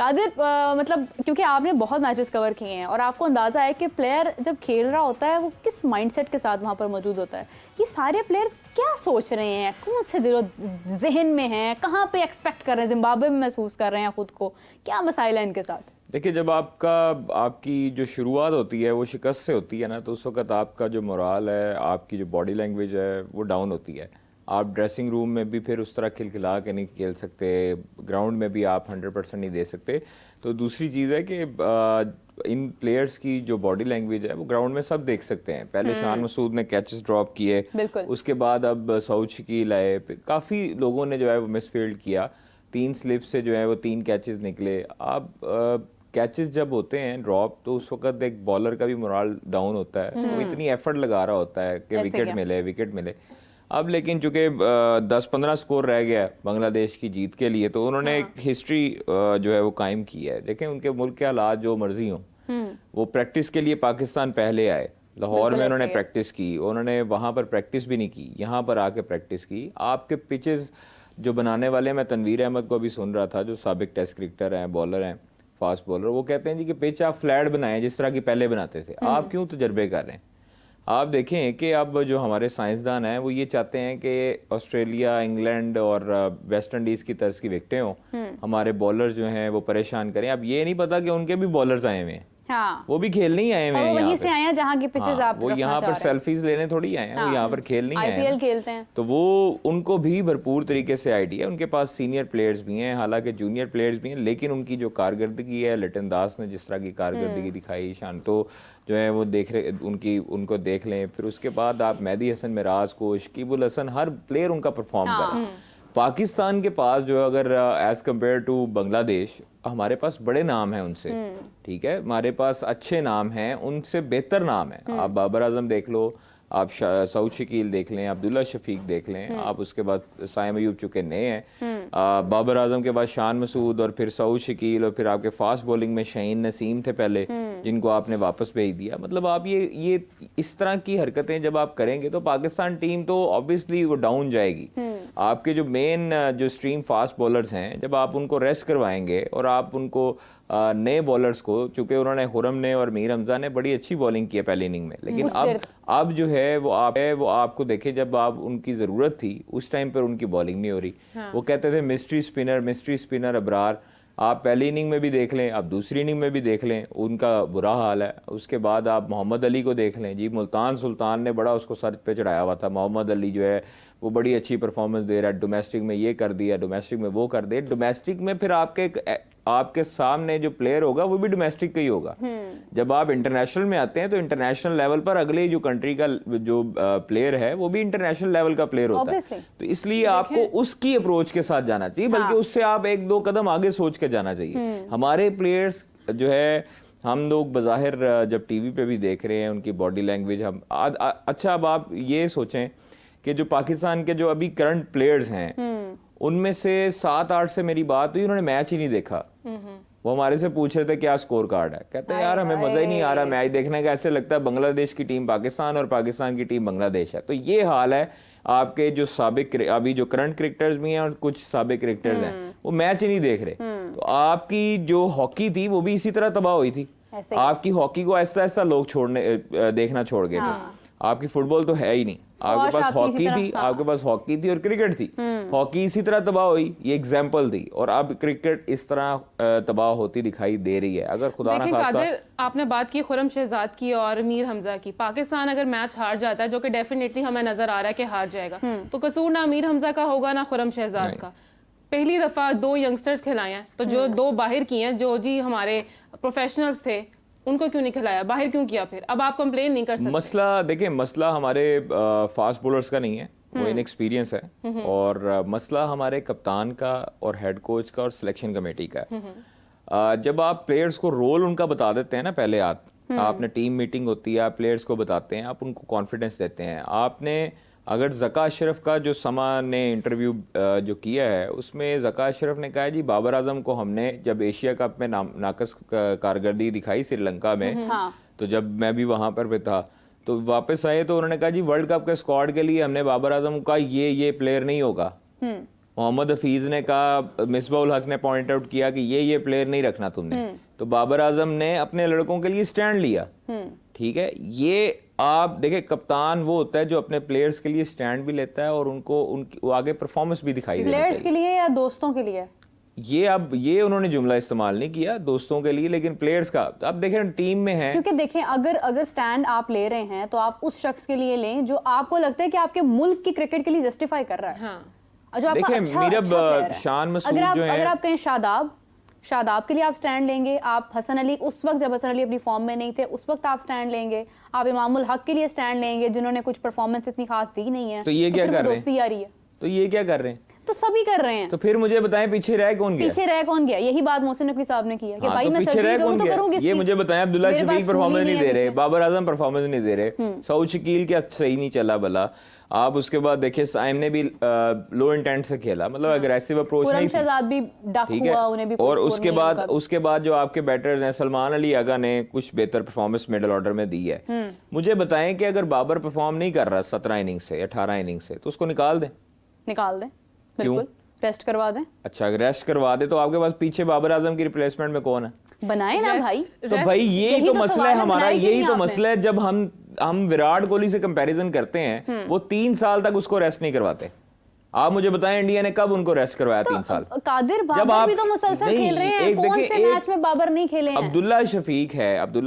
कादिर, मतलब क्योंकि आपने बहुत मैचेस कवर किए हैं और आपको अंदाज़ा है कि प्लेयर जब खेल रहा होता है वो किस माइंडसेट के साथ वहाँ पर मौजूद होता है। ये सारे प्लेयर्स क्या सोच रहे हैं, कौन से दिलो जहन में हैं, कहाँ पे एक्सपेक्ट कर रहे हैं, जिम्बाब्वे में महसूस कर रहे हैं ख़ुद को, क्या मसाइल है इनके साथ? देखिए, जब आपकी जो शुरुआत होती है वो शिकस्त से होती है ना, तो उस वक्त आपका जो मोराल है, आपकी जो बॉडी लैंग्वेज है वो डाउन होती है। आप ड्रेसिंग रूम में भी फिर उस तरह खिलखिला के नहीं खेल सकते, ग्राउंड में भी आप 100% नहीं दे सकते। तो दूसरी चीज़ है कि इन प्लेयर्स की जो बॉडी लैंग्वेज है वो ग्राउंड में सब देख सकते हैं। पहले शान मसूद ने कैचेस ड्रॉप किए, उसके बाद अब सऊद शकील आए, काफ़ी लोगों ने जो है वो मिसफील्ड किया, 3 स्लिप से जो है वो 3 कैचेस निकले। आप कैचेस जब होते हैं ड्रॉप तो उस वक्त एक बॉलर का भी मोराल डाउन होता है, वो इतनी एफर्ट लगा रहा होता है कि विकेट मिले। अब लेकिन चूंकि 10-15 स्कोर रह गया बांग्लादेश की जीत के लिए, तो उन्होंने एक हिस्ट्री जो है वो कायम की है। देखें, उनके मुल्क के हालात जो मर्जी हों, वो प्रैक्टिस के लिए पाकिस्तान पहले आए, लाहौर में उन्होंने प्रैक्टिस की, उन्होंने वहाँ पर प्रैक्टिस भी नहीं की, यहाँ पर आके प्रैक्टिस की। आपके पिचेस जो बनाने वाले, मैं तनवीर अहमद को अभी सुन रहा था, जो साबिक टेस्ट क्रिकेटर हैं, बॉलर हैं, फास्ट बॉलर, वो कहते हैं जी कि पिच आप फ्लैट बनाएं जिस तरह की पहले बनाते थे। आप क्यों तजर्बे कर रहे हैं? आप देखें कि अब जो हमारे साइंसदान हैं वो ये चाहते हैं कि ऑस्ट्रेलिया, इंग्लैंड और वेस्ट इंडीज़ की तर्ज की विकेटें हों, हमारे बॉलर जो हैं वो परेशान करें। अब ये नहीं पता कि उनके भी बॉलर्स आए हुए हैं, हाँ। वो भी खेलने ही आए हुए हैं, वहीं से आए हैं जहाँ की पिचेस आप वो यहाँ पर सेल्फीज लेने थोड़ी आए हैं, वो यहाँ पर खेलने ही आए हैं, आईपीएल खेलते हैं। तो वो उनको भी भरपूर तरीके से आइडिया, उनके पास सीनियर प्लेयर्स भी हैं, हालांकि जूनियर प्लेयर्स भी हैं, लेकिन उनकी जो कारकर्दगी है, लिटन दास ने जिस तरह की कारकर्दगी दिखाई, शांतो जो है वो देख रहे, उनको देख लें। फिर उसके बाद आप मेहदी हसन, मिराज को, शकीबुल हसन, हर प्लेयर उनका परफॉर्म कर रहा है। पाकिस्तान के पास जो अगर एज कम्पेयर टू बांग्लादेश, हमारे पास बड़े नाम हैं उनसे, ठीक है, हमारे पास अच्छे नाम हैं, उनसे बेहतर नाम है। आप बाबर आजम देख लो, आप सऊद शकील देख लें, अब्दुल्ला शफीक देख लें, आप उसके बाद साइम अयूब चुके नए हैं, बाबर आजम के बाद शान मसूद और फिर सऊद शकील, और फिर आपके फास्ट बॉलिंग में शहीन नसीम थे पहले, जिनको आपने वापस भेज दिया। मतलब आप ये इस तरह की हरकतें जब आप करेंगे तो पाकिस्तान टीम तो ऑब्वियसली वो डाउन जाएगी। आपके जो मेन जो स्ट्रीम फास्ट बॉलर्स हैं, जब आप उनको रेस्ट करवाएंगे और आप उनको नए बॉलर्स को, चूंकि उन्होंने खुरम ने और मीर हमजा ने बड़ी अच्छी बॉलिंग की है पहली इनिंग में, लेकिन अब जो है वो आपको देखे, जब आप उनकी ज़रूरत थी उस टाइम पर उनकी बॉलिंग नहीं हो रही। वो कहते थे मिस्ट्री स्पिनर अबरार, आप पहली इनिंग में भी देख लें, आप दूसरी इनिंग में भी देख लें, उनका बुरा हाल है। उसके बाद आप मोहम्मद अली को देख लें जी, मुल्तान सुल्तान ने बड़ा उसको सर पे चढ़ाया हुआ था। मोहम्मद अली जो है वो बड़ी अच्छी परफॉर्मेंस दे रहा है, डोमेस्टिक में ये कर दिया, डोमेस्टिक में वो कर दे, डोमेस्टिक में फिर आपके सामने जो प्लेयर होगा वो भी डोमेस्टिक का ही होगा। जब आप इंटरनेशनल में आते हैं तो इंटरनेशनल लेवल पर अगले जो कंट्री का जो प्लेयर है वो भी इंटरनेशनल लेवल का प्लेयर होता है, तो इसलिए आपको उसकी अप्रोच के साथ जाना चाहिए, बल्कि उससे आप 1-2 कदम आगे सोच के जाना चाहिए। हमारे प्लेयर्स जो है, हम लोग बज़ाहिर जब टीवी पे भी देख रहे हैं उनकी बॉडी लैंग्वेज, हम अच्छा, अब आप ये सोचें कि जो पाकिस्तान के जो अभी करंट प्लेयर्स हैं उनमें से 7-8 से मेरी बात हुई, उन्होंने मैच ही नहीं देखा। वो हमारे से पूछ रहे थे क्या स्कोर कार्ड है, कहते हैं यार हमें मजा ही नहीं आ रहा मैच देखने का, ऐसे लगता है बांग्लादेश की टीम पाकिस्तान और पाकिस्तान की टीम बांग्लादेश है। तो ये हाल है आपके जो अभी जो करंट क्रिकेटर्स भी हैं और कुछ साबिक क्रिकेटर्स हैं, वो मैच ही नहीं देख रहे। तो आपकी जो हॉकी थी वो भी इसी तरह तबाह हुई थी। आपकी हॉकी को ऐसा ऐसा लोग देखना छोड़ गए थे। आपकी फुटबॉल तो है ही नहीं, आपके पास हॉकी थी, आपके पास हॉकी थी और क्रिकेट थी। हॉकी इसी तरह तबाह हुई, ये एग्जांपल थी, और अब क्रिकेट इस तरह तबाह होती दिखाई दे रही है। अगर खुदा ना खास्ता, आपने बात की खुरम शहजाद की और मीर हमजा की, पाकिस्तान अगर मैच हार जाता है, जो कि डेफिनेटली हमें नजर आ रहा है कि हार जाएगा, तो कसूर ना मीर हमजा का होगा ना खुरम शहजाद का। पहली दफा 2 यंगस्टर्स खिलाए हैं, तो जो 2 बाहर किए हैं, जो जी हमारे प्रोफेशनल्स थे, उनको क्यों नहीं खिलाया, बाहर क्यों किया? फिर अब आप कंप्लेन नहीं कर सकते। मसला देखिए, मसला हमारे फास्ट बॉलर्स का नहीं है, वो इनएक्सपीरियंस है, और मसला हमारे कप्तान का और हेड कोच का और सिलेक्शन कमेटी का है। जब आप प्लेयर्स को रोल उनका बता देते हैं ना, पहले आपने टीम मीटिंग होती है, आप प्लेयर्स को बताते हैं, आप उनको कॉन्फिडेंस देते हैं। आपने अगर ज़का अशरफ का जो समा ने इंटरव्यू जो किया है, उसमें ज़का अशरफ ने कहा है जी, बाबर आजम को हमने जब एशिया कप में नाकस कारकर्दगी दिखाई श्रीलंका में, तो जब मैं भी वहाँ पर था, तो वापस आए तो उन्होंने कहा जी वर्ल्ड कप के स्क्वाड के लिए हमने बाबर आजम का ये प्लेयर नहीं होगा, मोहम्मद हफीज़ ने कहा, मिसबाह उल हक ने पॉइंट आउट किया कि ये प्लेयर नहीं रखना तुमने, तो बाबर आजम ने अपने लड़कों के लिए स्टैंड लिया। ठीक है, ये आप देखें, कप्तान वो होता है जो अपने प्लेयर्स के लिए स्टैंड भी लेता है और उनको उनकी आगे परफॉर्मेंस भी दिखाई देनी प्लेयर्स के चाहिए। लिए या दोस्तों के लिए? ये उन्होंने जुमला इस्तेमाल नहीं किया दोस्तों के लिए, लेकिन प्लेयर्स का अब देखें टीम में है। क्योंकि देखें, अगर स्टैंड आप ले रहे हैं तो आप उस शख्स के लिए लें जो आपको लगता है कि आपके मुल्क की क्रिकेट के लिए जस्टिफाई कर रहा है। हाँ। जो आपका देखिए, अच्छा मीरब, player है। शान मसूद अगर आप जो है, अगर आप कहें शादाब के लिए आप स्टैंड लेंगे, आप हसन अली, उस वक्त जब हसन अली अपनी फॉर्म में नहीं थे उस वक्त आप स्टैंड लेंगे, आप इमामुल हक के लिए स्टैंड लेंगे जिन्होंने कुछ परफॉर्मेंस इतनी खास दी नहीं है, तो ये क्या फिर कर वो रहे हैं? दोस्ती आ रही है, तो ये क्या कर रहे हैं? तो सभी कर रहे हैं। तो फिर मुझे बताएं पीछे रह कौन गया? पीछे रह कौन गया? यही बात मोहसिन नकवी साहब ने किया कि हाँ, भाई तो मैं पीछे सर्जरी रह करूं कौन तो गया? करूं ये किसकी? मुझे बताएं, अब्दुल्ला मेरे पास शफीक पूल ही परफॉर्मेंस नहीं है दे रहे, पीछे। बाबर आजम परफॉर्मेंस नहीं दे रहे, सऊद शकील क्या सही नहीं चला भला। आप उसके बाद देखिए साइम ने भी लो इंटेंट से खेला, मतलब एग्रेसिव अप्रोच खुरम नहीं थी। शहजाद भी डाक ठीक हुआ, है, उन्हें भी कोई और स्कोर उसके नहीं बाद उनका। उसके बाद जो आपके बैटर्स हैं, सलमान अली आगा ने कुछ बेहतर परफॉर्मेंस मिडिल ऑर्डर में दी है। मुझे बताएं कि अगर बाबर परफॉर्म नहीं कर रहा 17 इनिंग से 18 इनिंग से, तो उसको निकाल दें। निकाल दें, क्यों? बिल्कुल रेस्ट करवा दें, अच्छा, अगर रेस्ट करवा दे तो आपके पास पीछे बाबर आजम की रिप्लेसमेंट में कौन है? बनाए ना Rest- भाई। तो भाई यही तो मसला है हमारा, बनाया क्यों यही नहीं तो आपने? मसला है। जब हम विराट कोहली से कंपैरिजन करते हैं, वो 3 साल तक उसको रेस्ट नहीं करवाते। आप मुझे बताएं इंडिया ने कब उनको रेस्ट करवाया? 3 साल। कादिर जब बाबर आप भी तो मुसलसल नहीं, खेल रहे हैं, एक कौन देखिए, से एक मैच में बाबर नहीं खेले हैं? अब्दुल्ला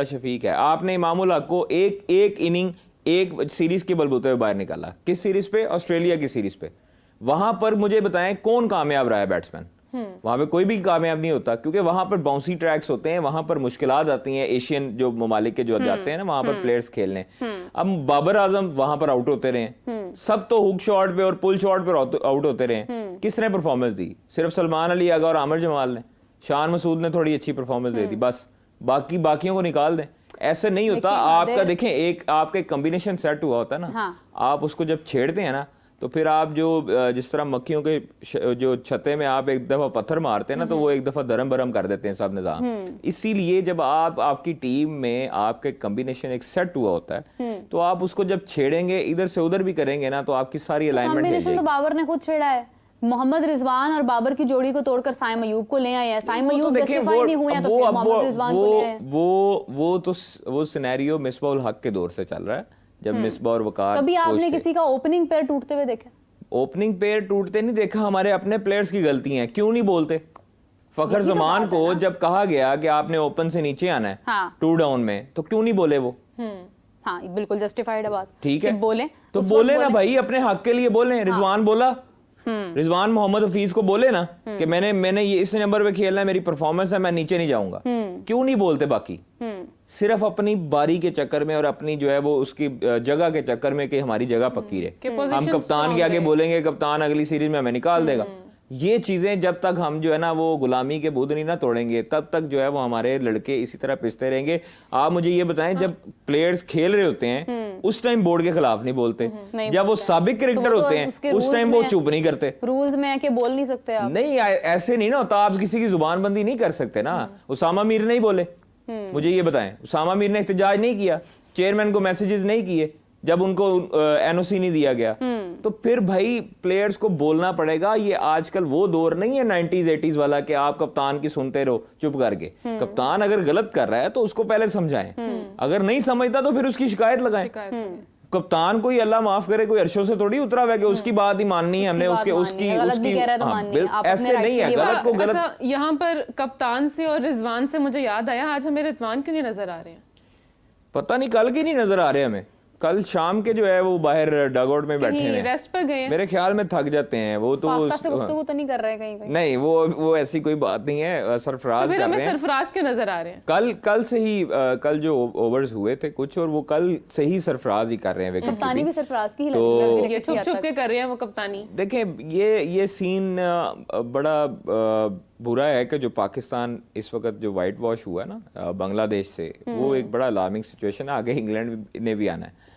शफीक है, आपने इमामुल हक को एक इनिंग एक सीरीज के बलबूते पे बाहर निकाला। किस सीरीज पे? ऑस्ट्रेलिया की सीरीज पे। वहां पर मुझे बताएं कौन कामयाब रहा है बैट्समैन? वहां पे कोई भी कामयाब नहीं होता, क्योंकि वहां पर बाउंसी ट्रैक्स होते हैं, वहां पर मुश्किलात आती हैं। एशियन जो ममालिक के जो जाते हैं ना, वहां पर प्लेयर्स खेलने, अब बाबर आजम वहां पर आउट होते रहे, सब तो हुक शॉट पे और पुल शॉट पे आउट होते रहे। किसने परफॉर्मेंस दी? सिर्फ सलमान अली आगा और आमिर जमाल ने। शान मसूद ने थोड़ी अच्छी परफॉर्मेंस दे दी, बस। बाकियों को निकाल दें। ऐसे नहीं होता। आपका देखें, आपका एक कॉम्बिनेशन सेट हुआ होता है ना, हाँ। आप उसको जब छेड़ते हैं ना, तो फिर आप जिस तरह मक्खियों के जो छत्ते में आप एक दफा पत्थर मारते हैं ना, तो वो एक दफा दरम बरम कर देते हैं सब निजाम। इसीलिए जब आपकी टीम में आपके कॉम्बिनेशन एक सेट हुआ होता है, तो आप उसको जब छेड़ेंगे, इधर से उधर भी करेंगे ना, तो आपकी सारी अलाइनमेंट हिल कॉम्बिनेशन तो जाएगी। बाबर ने खुद छेड़ा है। मोहम्मद रिजवान और बाबर की जोड़ी को तोड़कर साइम अयूब को ले आए हैं। साइम वो तो अयूब देखिए, जस्टिफाई नहीं हुए हैं, तो फिर मोहम्मद रिजवान को ले आए। वो सिनेरियो मिसबाह उल हक के दौर से चल रहा है, जब मिसबाह और वकार कभी आपने कोच थे। किसी का ओपनिंग पैर टूटते हुए देखा? ओपनिंग पेयर टूटते नहीं देखा। हमारे अपने प्लेयर्स की गलती हैं, क्यों नहीं बोलते? फखर जमान को जब कहा गया कि आपने ओपन से नीचे आना है हाँ। 2 डाउन में, तो क्यों नहीं बोले वो? हाँ, बिल्कुल जस्टिफाइड है बात। ठीक है, कि बोले तो उस वक्त बोले ना भाई, अपने हक के लिए बोले। रिजवान बोला, रिजवान मोहम्मद हफीज को बोले ना कि मैंने ये इस नंबर पे खेलना है, मेरी परफॉर्मेंस है, मैं नीचे नहीं जाऊंगा। क्यों नहीं बोलते? बाकी सिर्फ अपनी बारी के चक्कर में और अपनी जो है वो उसकी जगह के चक्कर में कि हमारी जगह पक्की रहे। हम position कप्तान strong के आगे रहे। बोलेंगे कप्तान अगली सीरीज में हमें निकाल देगा। ये चीजें जब तक हम जो है ना वो गुलामी के बुध नहीं ना तोड़ेंगे, तब तक जो है वो हमारे लड़के इसी तरह पिसते रहेंगे। आप मुझे ये बताएं, जब प्लेयर्स खेल रहे होते हैं उस टाइम बोर्ड के खिलाफ नहीं बोलते, नहीं जब वो बोलते। साबिक क्रिकेटर तो वो तो होते हैं उसके उस rules टाइम वो में- चुप नहीं करते। रूल्स में है कि बोल नहीं सकते आप। नहीं, ऐसे नहीं ना होता। आप किसी की जुबानबंदी नहीं कर सकते ना। उसामा मीर नहीं बोले, मुझे ये बताएं, उसामा मीर ने एहतजाज नहीं किया, चेयरमैन को मैसेजेस नहीं किए जब उनको एनओसी नहीं दिया गया। तो फिर भाई प्लेयर्स को बोलना पड़ेगा। ये आजकल वो दौर नहीं है 90s 80s वाला कि आप कप्तान की सुनते रहो चुप करके। कप्तान अगर गलत कर रहा है तो उसको पहले समझाएं, अगर नहीं समझता तो फिर उसकी शिकायत लगाएं। कप्तान को ही अल्लाह माफ करे कोई अर्शों से थोड़ी उतरा हुआ है कि उसकी बात ही माननी है हमने, उसकी गलत भी कह रहा है तो हाँ, माननी है। आप अपने ऐसे right नहीं के है, लिए गलत को गलत। अच्छा, यहाँ पर कप्तान से और रिजवान से मुझे याद आया, आज हमें रिजवान क्यों नहीं नजर आ रहे हैं? पता नहीं कल की नहीं नजर आ रहे हमें। कल शाम के जो है वो बाहर डगआउट में बैठे कहीं हैं, रेस्ट पर गए हैं? मेरे ख्याल में थक जाते हैं वो तो। फाख्ता से गुफ्तगू तो नहीं कर रहे कहीं कहीं? नहीं, वो ऐसी कोई बात नहीं है, सरफराज तो फिर कर हमें रहे हैं। सरफराज क्यों नजर आ रहे हैं? कल से ही कल जो ओवर्स हुए थे कुछ, और वो कल से ही सरफराज ही कर रहे हैं विकेट कप्तानी भी सरफराज की ही तो- लग रही ये है छुप छुप के कर रहे हैं वो कप्तानी। देखें, ये सीन बड़ा बुरा है कि जो पाकिस्तान इस वक्त जो वाइट वॉश हुआ है ना बांग्लादेश से, वो एक बड़ा अलार्मिंग सिचुएशन है। आगे इंग्लैंड ने भी आना है।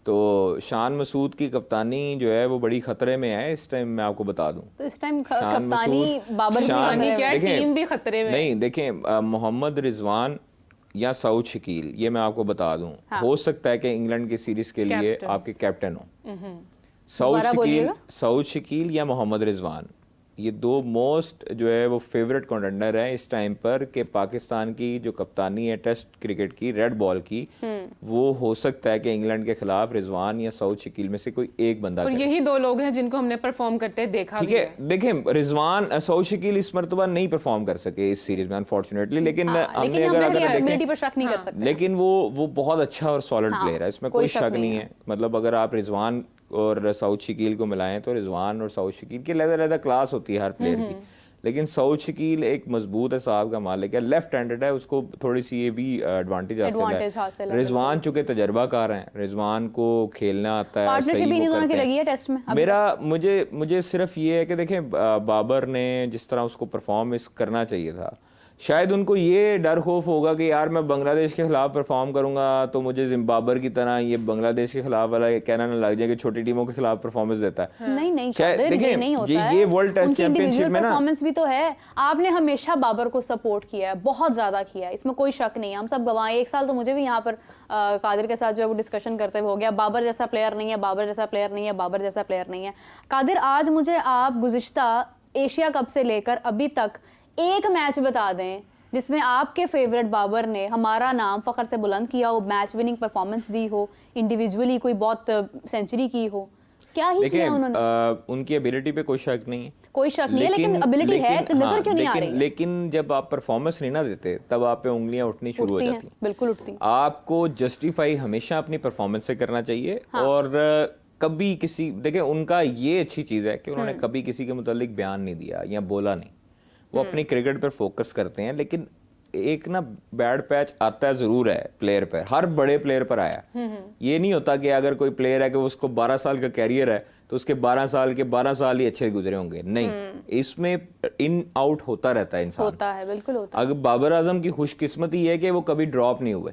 तो शान मसूद की कप्तानी जो है वो बड़ी खतरे में है इस टाइम, मैं आपको बता दूं। तो इस टाइम शान कप्तानी मसूद- बाबर की शान- खतरे में। क्या देखें, टीम भी खतरे में? नहीं, देखें, मोहम्मद रिजवान या सऊद शकील, ये मैं आपको बता दूं, हो सकता है कि इंग्लैंड की सीरीज के लिए Captains। आपके कैप्टन हो। दोबारा बोलिएगा। सऊद शकील या मोहम्मद रिजवान, ये दो मोस्ट जो है वो फेवरेट कंटेंडर हैं इस टाइम पर कि पाकिस्तान की जो कप्तानी है टेस्ट क्रिकेट की रेड बॉल की, वो हो सकता है कि इंग्लैंड के खिलाफ रिजवान या सऊद शकील में से कोई एक बंदा और करे। यही दो लोग हैं जिनको हमने परफॉर्म करते देखा ठीक भी है, देखें रिजवान सऊद शकील इस मरतबा नहीं परफॉर्म कर सके इस सीरीज में अनफॉर्चुनेटली, लेकिन हमने अगर एबिलिटी देखें पर शक नहीं कर सकते। लेकिन वो बहुत अच्छा और सॉलिड प्लेयर है, इसमें कोई शक नहीं है। मतलब अगर आप रिजवान और सऊद शकील को मिलाएं तो रिजवान और सऊद शकील की अलग-अलग क्लास होती है हर प्लेयर की, लेकिन सऊद शकील एक मजबूत है साहब का मालिक है, लेफ्ट हैंडेड है, उसको थोड़ी सी ये भी एडवांटेज हासिल है। रिजवान चूंकि तजर्बाकार हैं, रिजवान को खेलना आता है, पार्टनरशिप भी दोनों की लगी है टेस्ट में। मुझे सिर्फ ये है कि देखें बाबर ने जिस तरह उसको परफॉर्म करना चाहिए था, शायद उनको ये डर खौफ होगा कि यार मैं बांग्लादेश के खिलाफ परफॉर्म करूंगा तो मुझे जिम्बाबर की तरह ये बांग्लादेश के खिलाफ वाला कहना ना लग जाए कि छोटी टीमों के खिलाफ परफॉर्मेंस देता है। नहीं शायद देखिए नहीं होता है। ये वर्ल्ड टेस्ट चैंपियनशिप में ना परफॉर्मेंस भी तो है। आपने हमेशा बाबर को सपोर्ट किया है, बहुत ज्यादा किया है, इसमें कोई शक नहीं है, हम सब गवाह हैं। एक साल तो मुझे भी यहाँ पर कादिर के साथ जो है वो डिस्कशन करते हुए हो गया, बाबर जैसा प्लेयर नहीं है, बाबर जैसा प्लेयर नहीं है, बाबर जैसा प्लेयर नहीं है। कादिर, आज मुझे आप गुज़िश्ता एशिया कप से लेकर अभी तक एक मैच बता दें जिसमें आपके फेवरेट बाबर ने हमारा नाम फख्र से बुलंद किया हो, मैच विनिंग परफॉर्मेंस दी हो, इंडिविजुअली कोई बहुत सेंचुरी की हो। क्या ही किया उन्होंने? उनकी एबिलिटी पे कोई शक नहीं है, कोई शक नहीं है, लेकिन एबिलिटी है, नजर क्यों नहीं आ रही? लेकिन जब आप परफॉर्मेंस नहीं ना देते तब आप पे उंगलियां उठनी शुरू हो जाती हैं। बिल्कुल उठती हैं। आपको जस्टिफाई हमेशा अपनी परफॉर्मेंस से करना चाहिए। और कभी किसी देखिए उनका ये अच्छी चीज है कि उन्होंने कभी किसी के मुतालिक बयान नहीं दिया या बोला नहीं, वो अपनी क्रिकेट पर फोकस करते हैं। लेकिन एक ना बैड पैच आता जरूर है प्लेयर पर, हर बड़े प्लेयर पर आया। ये नहीं होता कि अगर कोई प्लेयर है कि उसको 12 साल का कैरियर है तो उसके 12 साल ही अच्छे गुजरे होंगे, नहीं, इसमें इन आउट होता रहता है इंसान, होता है, बिल्कुल होता है। अगर बाबर आजम की खुशकिस्मती है कि वो कभी ड्रॉप नहीं हुए,